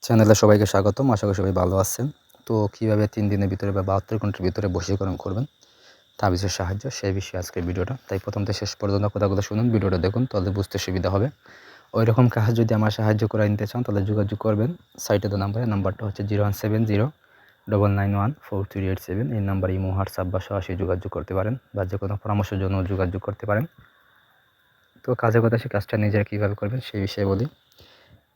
চ্যানেলে সবাইকে স্বাগতম। আশা করি সবাই ভালো আছেন। তো কীভাবে 3 দিনের ভিতরে বা 72 ঘন্টার ভিতরে বশীকরণ করবেন তাবিজের সাহায্য, সেই বিষয়ে আজকের ভিডিওটা। তাই প্রথম থেকে শেষ পর্যন্ত কথাগুলো শুনুন, ভিডিওটা দেখুন, তাহলে বুঝতে সুবিধা হবে। ওই রকম কাজ যদি আমার সাহায্য করে নিতে চান তাহলে যোগাযোগ করবেন সাইটে দেওয়া নাম্বারে। নাম্বারটা হচ্ছে 0170991438 এই নাম্বারে ইমো, হোয়াটসঅ্যাপ বা সরাসরি যোগাযোগ করতে পারেন, বা যে কোনো পরামর্শের জন্য যোগাযোগ করতে পারেন। তো কাজের কথা, সে কাজটা নিজেরা কীভাবে করবেন সেই বিষয়ে বলি।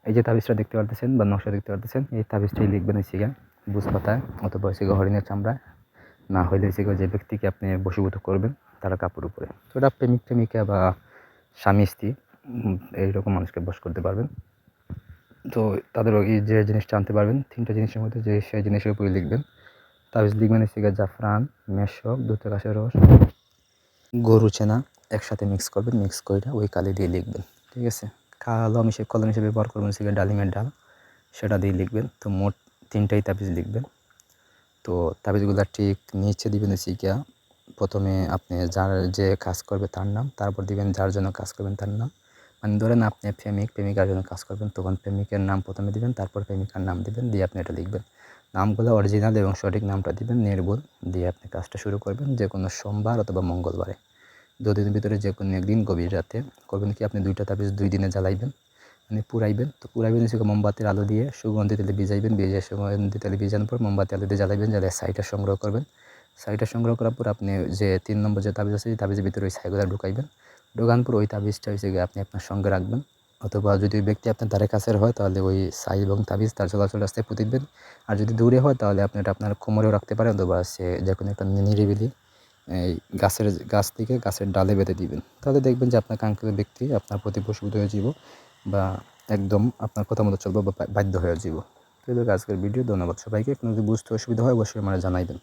এই যে তাবিজটা দেখতে পারতেছেন বা নকশা দেখতে পারতেছেন, এই তাবিজটাই লিখবেন হচ্ছে গিয়ে বুঝ পাতায় অথবা হচ্ছে গিয়ে হরিণের চামড়ায়, না হইলে হচ্ছে গিয়ে যে ব্যক্তিকে আপনি বশীভূত করবেন তারা কাপড় উপরে। তো এটা প্রেমিক প্রেমিকা বা স্বামী স্ত্রী এইরকম মানুষকে বশ করতে পারবেন। তো তাদের এই যে জিনিসটা আনতে পারবেন, 3টা জিনিসের মধ্যে যে সেই জিনিসের উপরে লিখবেন। তাবিজ লিখবেন হচ্ছে গিয়ে জাফরান, মেশক, দুধের কাশের রস, গরু চেনা একসাথে মিক্স করবেন। মিক্স করে ওই কালি দিয়ে লিখবেন, ঠিক আছে। কলম হিসেবে ব্যবহার করবেন হচ্ছে গিয়ে ডালিমের ডাল, সেটা দিয়ে লিখবেন। তো মোট 3টাই তাবিজ লিখবেন। তো তাবিজগুলো ঠিক নিচে দিবেন হচ্ছে গিয়া, প্রথমে আপনি যার যে কাজ করবে তার নাম, তারপর দিবেন যার জন্য কাজ করবেন তার নাম। মানে ধরেন আপনি প্রেমিকার জন্য কাজ করবেন, তখন প্রেমিকের নাম প্রথমে দিবেন, তারপর প্রেমিকার নাম দিবেন, দিয়ে আপনি এটা লিখবেন। নামগুলো অরিজিনাল এবং সঠিক নামটা দিবেন, নির্ভুল, দিয়ে আপনি কাজটা শুরু করবেন যে কোনো সোমবার অথবা মঙ্গলবারে। 2 দিনের ভিতরে যে কোনো একদিন গভীর রাতে করবেন। কি আপনি 2টা তাবিজ 2 দিনে জ্বালাইবেন, মানে পুরাইবেন। তো পুরাইবেন হচ্ছে মোমবাতির আলো দিয়ে, সুগন্ধি তেলে ভিজাইবেন, ভিজে সুগন্ধি তেলে ভিজানোর পর মোমবাতি আলো দিয়ে জ্বালাইবেন। জ্বালিয়ে ছাইটা সংগ্রহ করবেন। ছাইটা সংগ্রহ করার পর আপনি যে 3 নম্বর যে তাবিজ আছে, এই তাবিজের ভিতরে ওই ছাইগুলো ঢুকাইবেন। ঢোকানোর পর ওই তাবিজটা হচ্ছে গিয়ে আপনি আপনার সঙ্গে রাখবেন, অথবা যদি ওই ব্যক্তি আপনার ধারে কাছের হয় তাহলে ওই ছাই এবং তাবিজ তার চলাচল রাস্তায় পুঁতে দিবেন। আর যদি দূরে হয় তাহলে আপনি এটা আপনার কোমরেও রাখতে পারেন, অথবা সে যে কোনো একটা নিরিবিলি এই গাছ থেকে গাছের ডালে বেঁধে দিবেন। তাহলে দেখবেন যে আপনার কাঙ্ক্ষিত ব্যক্তি আপনার প্রতি বশীভূত হয়ে যাব, বা একদম আপনার কথা মতো চলবো, বা বাধ্য হয়ে যাব। তো এই আজকের ভিডিও। ধন্যবাদ সবাইকে। কোনো যদি বুঝতে অসুবিধা হয় অবশ্যই আমার জানাইবেন।